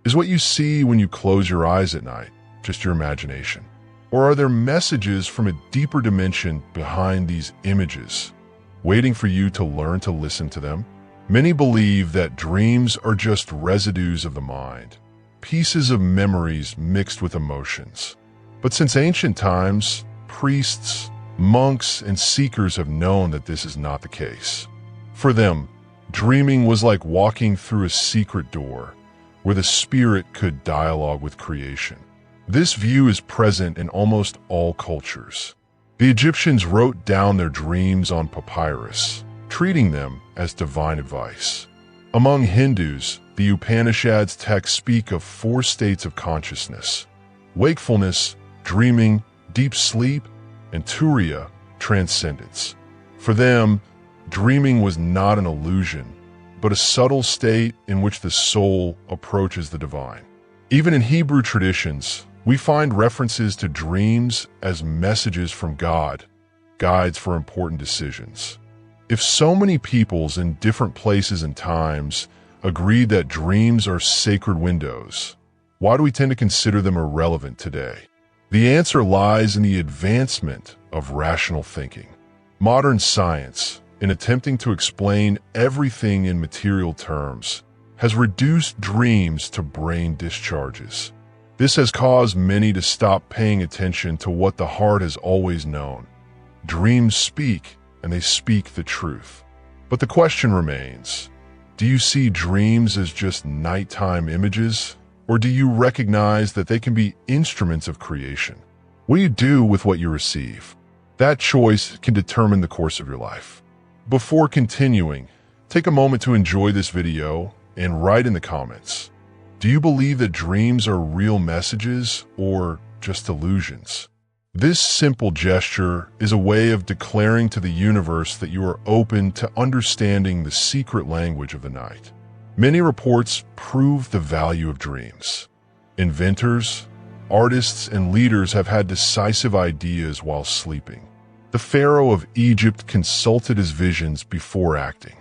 Is what you see when you close your eyes at night just your imagination? Or are there messages from a deeper dimension behind these images, waiting for you to learn to listen to them? Many believe that dreams are just residues of the mind, pieces of memories mixed with emotions. But since ancient times, priests, monks, and seekers have known that this is not the case. For them, dreaming was like walking through a secret door where the spirit could dialogue with creation. This view is present in almost all cultures. The Egyptians wrote down their dreams on papyrus, treating them as divine advice. Among Hindus, the Upanishads texts speak of 4 states of consciousness: wakefulness, dreaming, deep sleep, and turiya, transcendence. For them, dreaming was not an illusion, but a subtle state in which the soul approaches the divine. Even in Hebrew traditions, we find references to dreams as messages from God, guides for important decisions. If so many peoples in different places and times agreed that dreams are sacred windows, why do we tend to consider them irrelevant today? The answer lies in the advancement of rational thinking. Modern science, in attempting to explain everything in material terms, has reduced dreams to brain discharges. This has caused many to stop paying attention to what the heart has always known. Dreams speak, and they speak the truth. But the question remains, do you see dreams as just nighttime images, or do you recognize that they can be instruments of creation? What do you do with what you receive? That choice can determine the course of your life. Before continuing, take a moment to enjoy this video and write in the comments. Do you believe that dreams are real messages or just illusions? This simple gesture is a way of declaring to the universe that you are open to understanding the secret language of the night. Many reports prove the value of dreams. Inventors, artists, and leaders have had decisive ideas while sleeping. The pharaoh of Egypt consulted his visions before acting.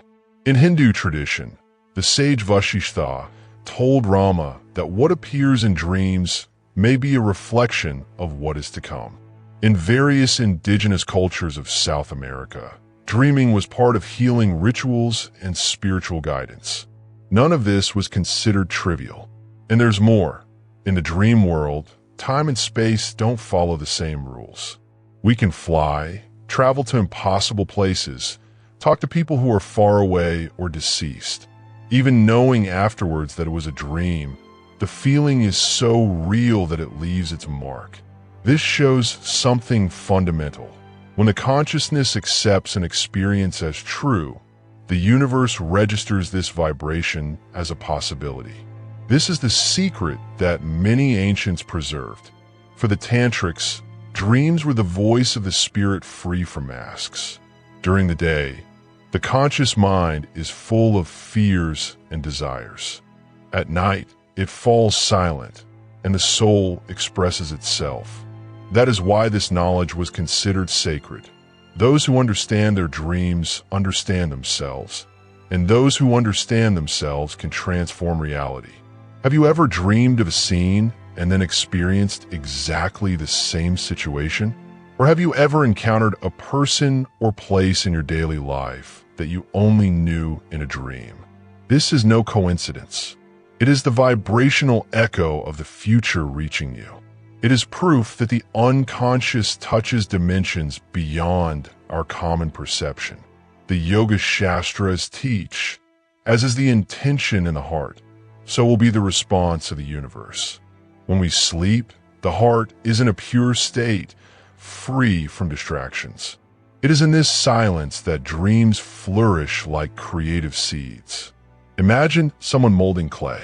In Hindu tradition, the sage Vasishtha told Rama that what appears in dreams may be a reflection of what is to come. In various indigenous cultures of South America, dreaming was part of healing rituals and spiritual guidance. None of this was considered trivial. And there's more. In the dream world, time and space don't follow the same rules. We can fly, travel to impossible places, talk to people who are far away or deceased. Even knowing afterwards that it was a dream, the feeling is so real that it leaves its mark. This shows something fundamental. When the consciousness accepts an experience as true, the universe registers this vibration as a possibility. This is the secret that many ancients preserved. For the Tantrics, dreams were the voice of the spirit free from masks. During the day, the conscious mind is full of fears and desires. At night, it falls silent, and the soul expresses itself. That is why this knowledge was considered sacred. Those who understand their dreams understand themselves, and those who understand themselves can transform reality. Have you ever dreamed of a scene and then experienced exactly the same situation? Or have you ever encountered a person or place in your daily life that you only knew in a dream? This is no coincidence. It is the vibrational echo of the future reaching you. It is proof that the unconscious touches dimensions beyond our common perception. The Yoga Shastras teach, as is the intention in the heart, so will be the response of the universe. When we sleep, the heart is in a pure state, free from distractions. It is in this silence that dreams flourish like creative seeds. Imagine someone molding clay.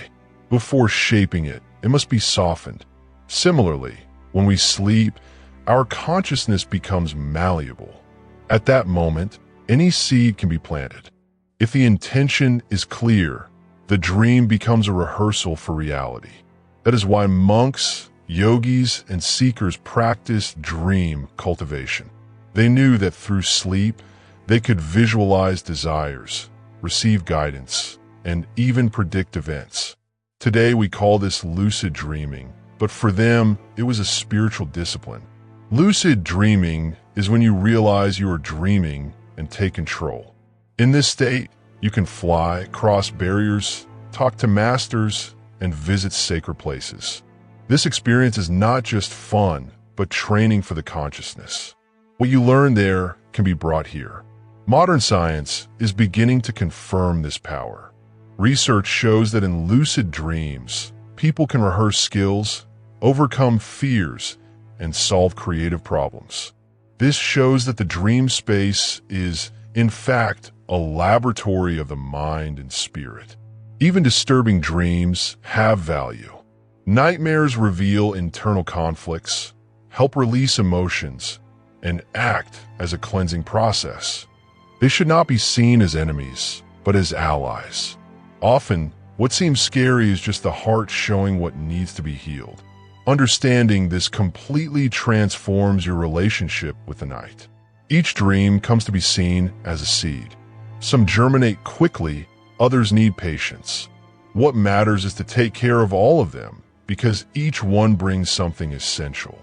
Before shaping it, it must be softened. Similarly, when we sleep, our consciousness becomes malleable. At that moment, any seed can be planted. If the intention is clear, the dream becomes a rehearsal for reality. That is why monks, yogis, and seekers practice dream cultivation. They knew that through sleep, they could visualize desires, receive guidance, and even predict events. Today we call this lucid dreaming, but for them, it was a spiritual discipline. Lucid dreaming is when you realize you are dreaming and take control. In this state, you can fly, cross barriers, talk to masters, and visit sacred places. This experience is not just fun, but training for the consciousness. What you learn there can be brought here. Modern science is beginning to confirm this power. Research shows that in lucid dreams, people can rehearse skills, overcome fears, and solve creative problems. This shows that the dream space is, in fact, a laboratory of the mind and spirit. Even disturbing dreams have value. Nightmares reveal internal conflicts, help release emotions, and act as a cleansing process. They should not be seen as enemies, but as allies. Often, what seems scary is just the heart showing what needs to be healed. Understanding this completely transforms your relationship with the night. Each dream comes to be seen as a seed. Some germinate quickly, others need patience. What matters is to take care of all of them, because each one brings something essential.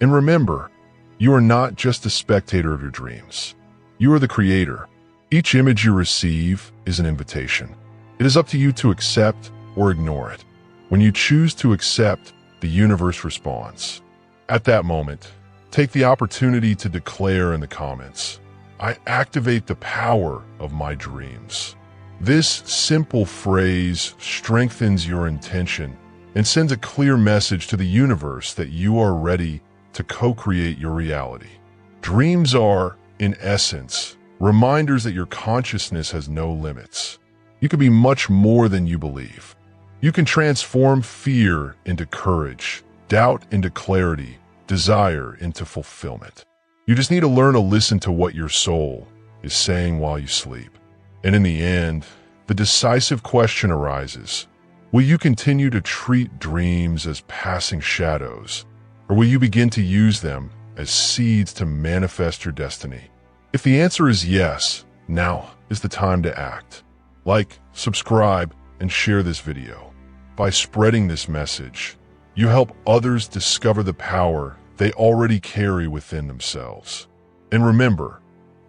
And remember, you are not just a spectator of your dreams. You are the creator. Each image you receive is an invitation. It is up to you to accept or ignore it. When you choose to accept, the universe responds. At that moment, take the opportunity to declare in the comments, "I activate the power of my dreams." This simple phrase strengthens your intention and sends a clear message to the universe that you are ready to co-create your reality. Dreams are, in essence, reminders that your consciousness has no limits. You can be much more than you believe. You can transform fear into courage, doubt into clarity, desire into fulfillment. You just need to learn to listen to what your soul is saying while you sleep. And in the end, the decisive question arises, will you continue to treat dreams as passing shadows, or will you begin to use them as seeds to manifest your destiny? If the answer is yes, now is the time to act. Like, subscribe, and share this video. By spreading this message, you help others discover the power they already carry within themselves. And remember,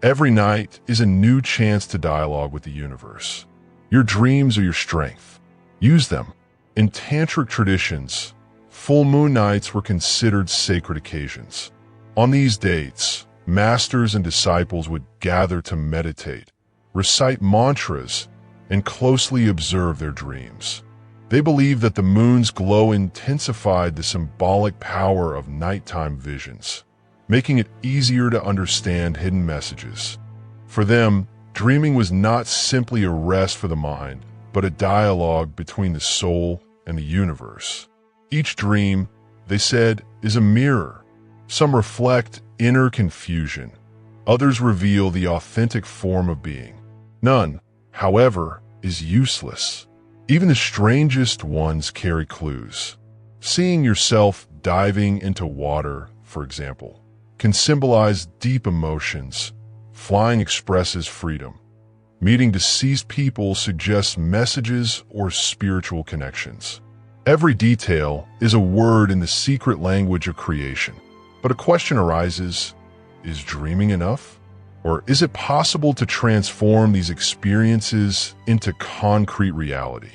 every night is a new chance to dialogue with the universe. Your dreams are your strength. Use them. In tantric traditions, full moon nights were considered sacred occasions. On these dates, masters and disciples would gather to meditate, recite mantras, and closely observe their dreams. They believed that the moon's glow intensified the symbolic power of nighttime visions, making it easier to understand hidden messages. For them, dreaming was not simply a rest for the mind, but a dialogue between the soul and the universe. Each dream, they said, is a mirror. Some reflect inner confusion. Others reveal the authentic form of being. None, however, is useless. Even the strangest ones carry clues. Seeing yourself diving into water, for example, can symbolize deep emotions. Flying expresses freedom. Meeting deceased people suggests messages or spiritual connections. Every detail is a word in the secret language of creation. But a question arises, is dreaming enough? Or is it possible to transform these experiences into concrete reality?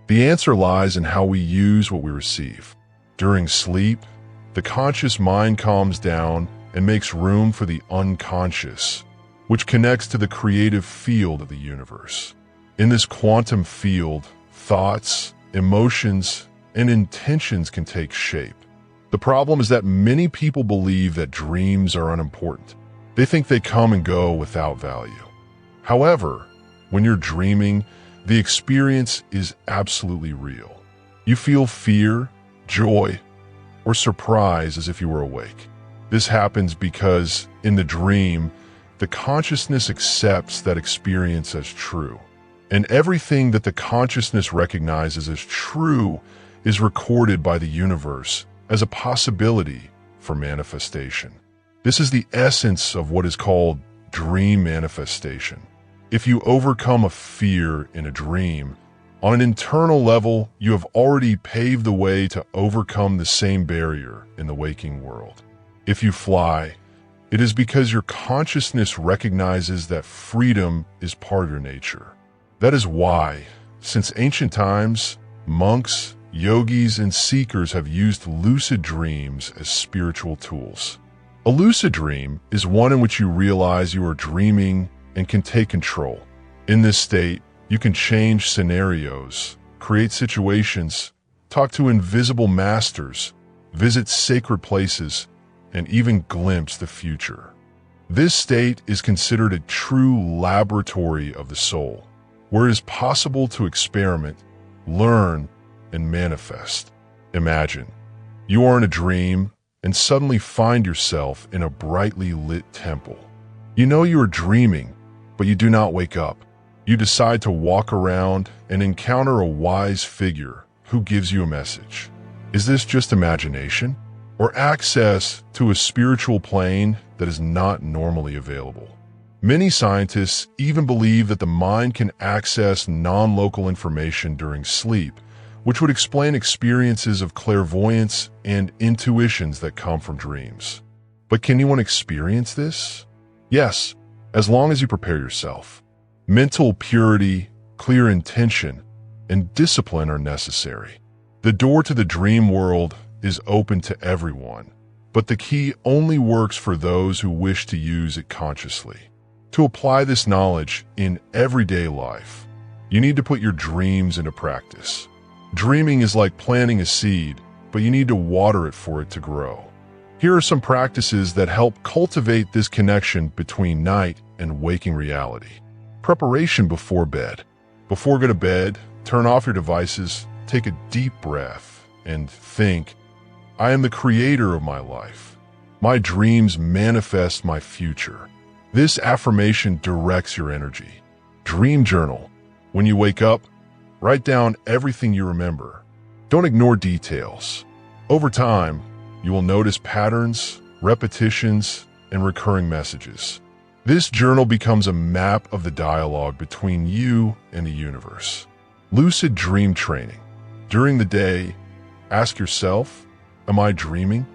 The answer lies in how we use what we receive. During sleep, the conscious mind calms down and makes room for the unconscious, which connects to the creative field of the universe. In this quantum field, thoughts, emotions, and intentions can take shape. The problem is that many people believe that dreams are unimportant. They think they come and go without value. However, when you're dreaming, the experience is absolutely real. You feel fear, joy, or surprise as if you were awake. This happens because, in the dream, the consciousness accepts that experience as true. And everything that the consciousness recognizes as true is recorded by the universe as a possibility for manifestation. This is the essence of what is called dream manifestation. If you overcome a fear in a dream, On an internal level, you have already paved the way to overcome the same barrier in the waking world. If you fly, it is because your consciousness recognizes that freedom is part of your nature. That is why, since ancient times, monks, yogis, and seekers have used lucid dreams as spiritual tools. A lucid dream is one in which you realize you are dreaming and can take control. In this state, you can change scenarios, create situations, talk to invisible masters, visit sacred places, and even glimpse the future. This state is considered a true laboratory of the soul, where it is possible to experiment, learn, and manifest. Imagine, you are in a dream and suddenly find yourself in a brightly lit temple. You know you are dreaming, but you do not wake up. You decide to walk around and encounter a wise figure who gives you a message. Is this just imagination or access to a spiritual plane that is not normally available? Many scientists even believe that the mind can access non-local information during sleep, which would explain experiences of clairvoyance and intuitions that come from dreams. But can anyone experience this? Yes, as long as you prepare yourself. Mental purity, clear intention, and discipline are necessary. The door to the dream world is open to everyone, but the key only works for those who wish to use it consciously. To apply this knowledge in everyday life, you need to put your dreams into practice. Dreaming is like planting a seed, but you need to water it for it to grow. Here are some practices that help cultivate this connection between night and waking reality. Preparation before bed. Before go to bed, turn off your devices, take a deep breath, and think, I am the creator of my life. My dreams manifest my future. This affirmation directs your energy. Dream journal. When you wake up, write down everything you remember. Don't ignore details. Over time, you will notice patterns, repetitions, and recurring messages. This journal becomes a map of the dialogue between you and the universe. Lucid dream training. During the day, ask yourself, am I dreaming?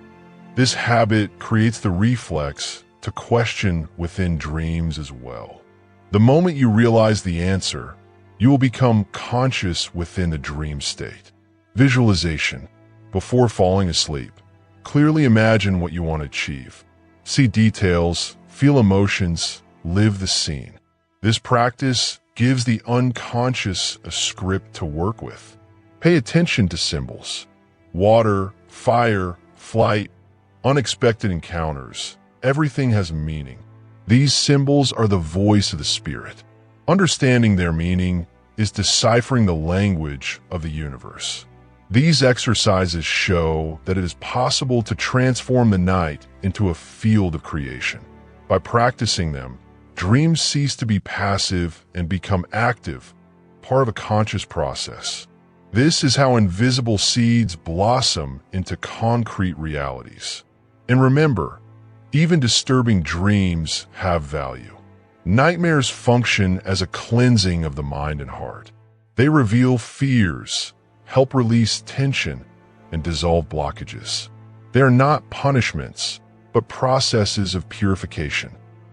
This habit creates the reflex to question within dreams as well. The moment you realize the answer, you will become conscious within the dream state. Visualization. Before falling asleep, clearly imagine what you want to achieve. See details, feel emotions, live the scene. This practice gives the unconscious a script to work with. Pay attention to symbols. Water, fire, flight, unexpected encounters. Everything has meaning. These symbols are the voice of the spirit. Understanding their meaning is deciphering the language of the universe. These exercises show that it is possible to transform the night into a field of creation. By practicing them, dreams cease to be passive and become active, part of a conscious process. This is how invisible seeds blossom into concrete realities. And remember, even disturbing dreams have value. Nightmares function as a cleansing of the mind and heart. They reveal fears, help release tension, and dissolve blockages. They are not punishments, but processes of purification.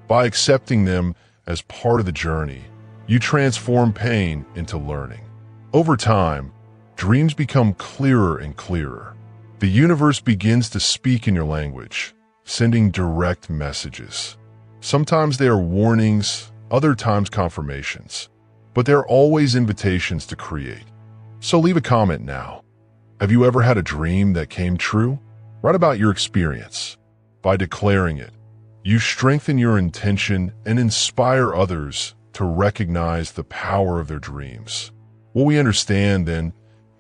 By accepting them as part of the journey, you transform pain into learning. Over time, dreams become clearer and clearer. The universe begins to speak in your language, sending direct messages. Sometimes they are warnings, other times confirmations, but they're always invitations to create. So leave a comment now. Have you ever had a dream that came true? Write about your experience. By declaring it, you strengthen your intention and inspire others to recognize the power of their dreams. What we understand, then,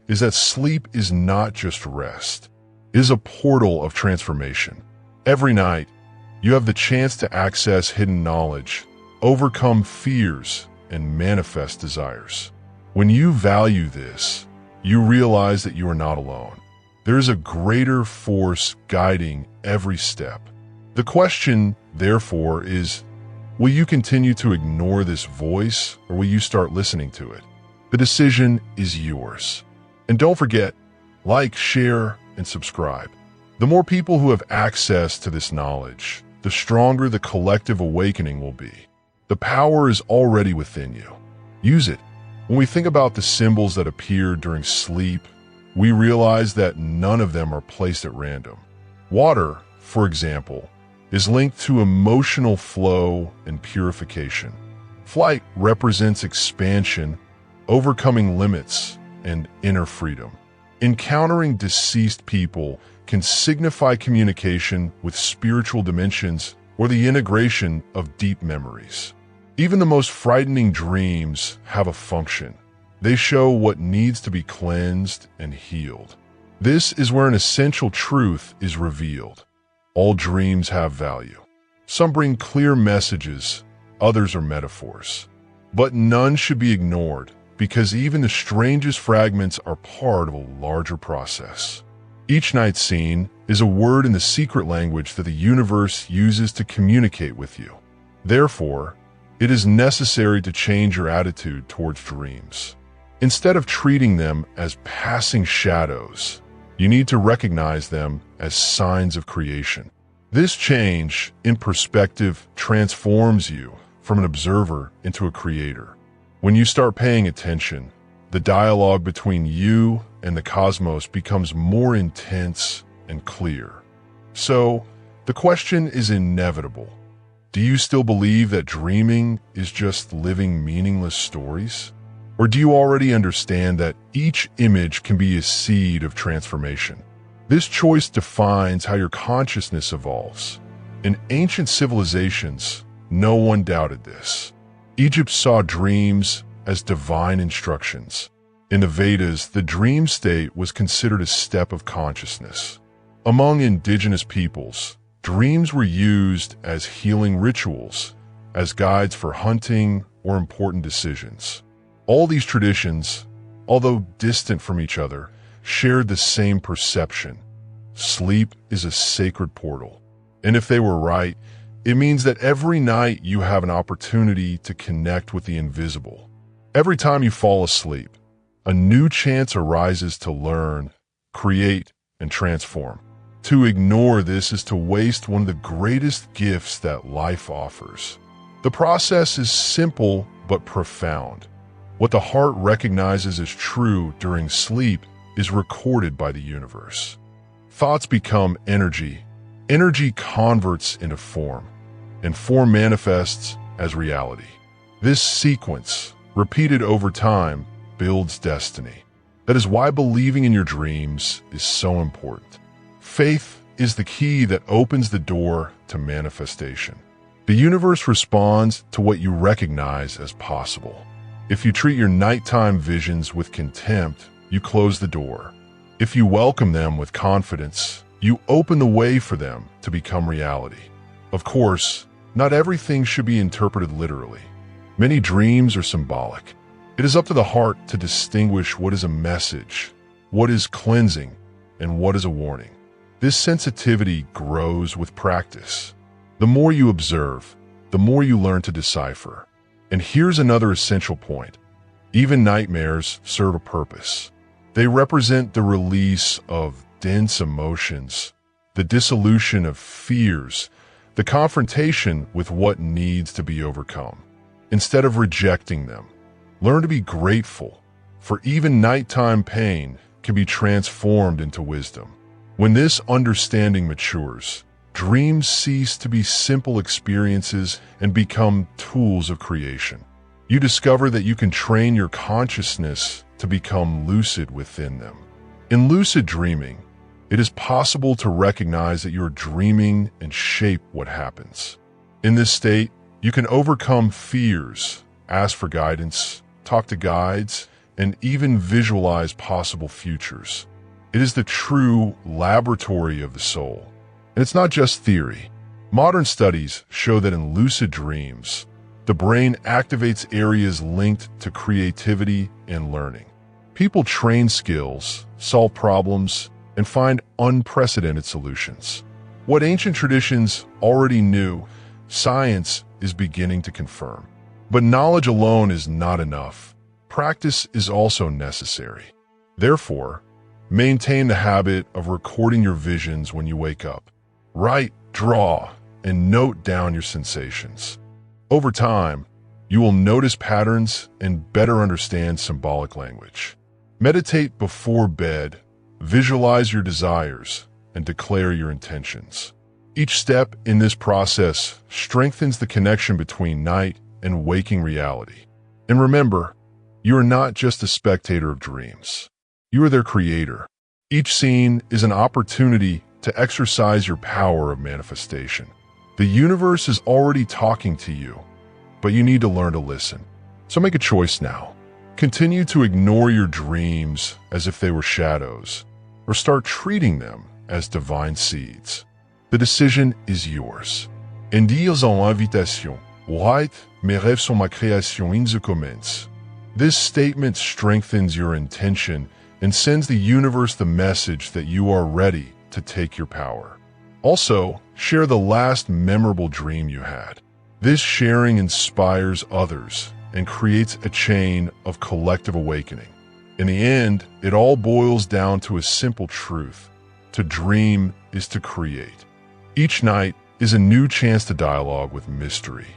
is that sleep is not just rest. It is a portal of transformation. Every night, you have the chance to access hidden knowledge, overcome fears, and manifest desires. When you value this, you realize that you are not alone. There is a greater force guiding every step. The question, therefore, is, will you continue to ignore this voice, or will you start listening to it? The decision is yours. And don't forget, like, share, and subscribe. The more people who have access to this knowledge, the stronger the collective awakening will be. The power is already within you. Use it. When we think about the symbols that appear during sleep, we realize that none of them are placed at random. Water, for example, is linked to emotional flow and purification. Flight represents expansion, overcoming limits, and inner freedom. Encountering deceased people can signify communication with spiritual dimensions or the integration of deep memories. Even the most frightening dreams have a function. They show what needs to be cleansed and healed. This is where an essential truth is revealed. All dreams have value. Some bring clear messages, others are metaphors. But none should be ignored, because even the strangest fragments are part of a larger process. Each night scene is a word in the secret language that the universe uses to communicate with you. Therefore, it is necessary to change your attitude towards dreams. Instead of treating them as passing shadows, you need to recognize them as signs of creation. This change in perspective transforms you from an observer into a creator. When you start paying attention, the dialogue between you and the cosmos becomes more intense and clear. So, the question is inevitable. Do you still believe that dreaming is just living meaningless stories? Or do you already understand that each image can be a seed of transformation? This choice defines how your consciousness evolves. In ancient civilizations, no one doubted this. Egypt saw dreams as divine instructions. In the Vedas, the dream state was considered a step of consciousness. Among indigenous peoples, dreams were used as healing rituals, as guides for hunting or important decisions. All these traditions, although distant from each other, shared the same perception. Sleep is a sacred portal. And if they were right, it means that every night you have an opportunity to connect with the invisible. Every time you fall asleep, a new chance arises to learn, create, and transform. To ignore this is to waste one of the greatest gifts that life offers. The process is simple but profound. What the heart recognizes as true during sleep is recorded by the universe. Thoughts become energy. Energy converts into form, and form manifests as reality. This sequence, repeated over time, builds destiny. That is why believing in your dreams is so important. Faith is the key that opens the door to manifestation. The universe responds to what you recognize as possible. If you treat your nighttime visions with contempt, you close the door. If you welcome them with confidence, you open the way for them to become reality. Of course, not everything should be interpreted literally. Many dreams are symbolic. It is up to the heart to distinguish what is a message, what is cleansing, and what is a warning. This sensitivity grows with practice. The more you observe, the more you learn to decipher. And here's another essential point. Even nightmares serve a purpose. They represent the release of dense emotions, the dissolution of fears, the confrontation with what needs to be overcome. Instead of rejecting them, learn to be grateful, for even nighttime pain can be transformed into wisdom. When this understanding matures, dreams cease to be simple experiences and become tools of creation. You discover that you can train your consciousness to become lucid within them. In lucid dreaming, it is possible to recognize that you're dreaming and shape what happens. In this state, you can overcome fears, ask for guidance, talk to guides, and even visualize possible futures. It is the true laboratory of the soul. And it's not just theory. Modern studies show that in lucid dreams, the brain activates areas linked to creativity and learning. People train skills, solve problems, and find unprecedented solutions. What ancient traditions already knew, science is beginning to confirm. But knowledge alone is not enough. practice is also necessary. Therefore, maintain the habit of recording your visions when you wake up. Write, draw, and note down your sensations. Over time, you will notice patterns and better understand symbolic language. Meditate before bed, visualize your desires, and declare your intentions. Each step in this process strengthens the connection between night and waking reality. And remember, you are not just a spectator of dreams. You are their creator. Each scene is an opportunity to exercise your power of manifestation. The universe is already talking to you, but you need to learn to listen. So make a choice now. Continue to ignore your dreams as if they were shadows, or start treating them as divine seeds. The decision is yours. En disant l'invitation, write, mes rêves sont ma création in the comments. This statement strengthens your intention and sends the universe the message that you are ready to take your power. Also, share the last memorable dream you had. This sharing inspires others and creates a chain of collective awakening. In the end, it all boils down to a simple truth. To dream is to create. Each night is a new chance to dialogue with mystery.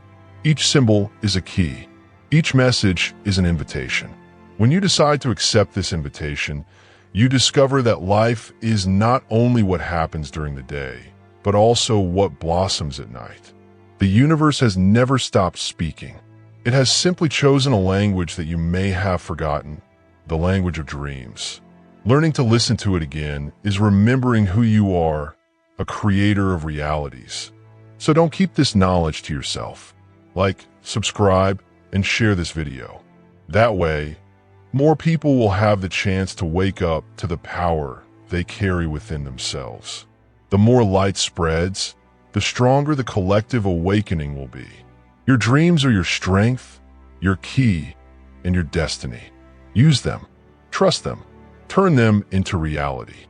Each symbol is a key. Each message is an invitation. When you decide to accept this invitation, you discover that life is not only what happens during the day, but also what blossoms at night. The universe has never stopped speaking. It has simply chosen a language that you may have forgotten, the language of dreams. Learning to listen to it again is remembering who you are, a creator of realities. So don't keep this knowledge to yourself. Like, subscribe, and share this video. That way, more people will have the chance to wake up to the power they carry within themselves. The more light spreads, the stronger the collective awakening will be. Your dreams are your strength, your key, and your destiny. Use them, trust them, turn them into reality.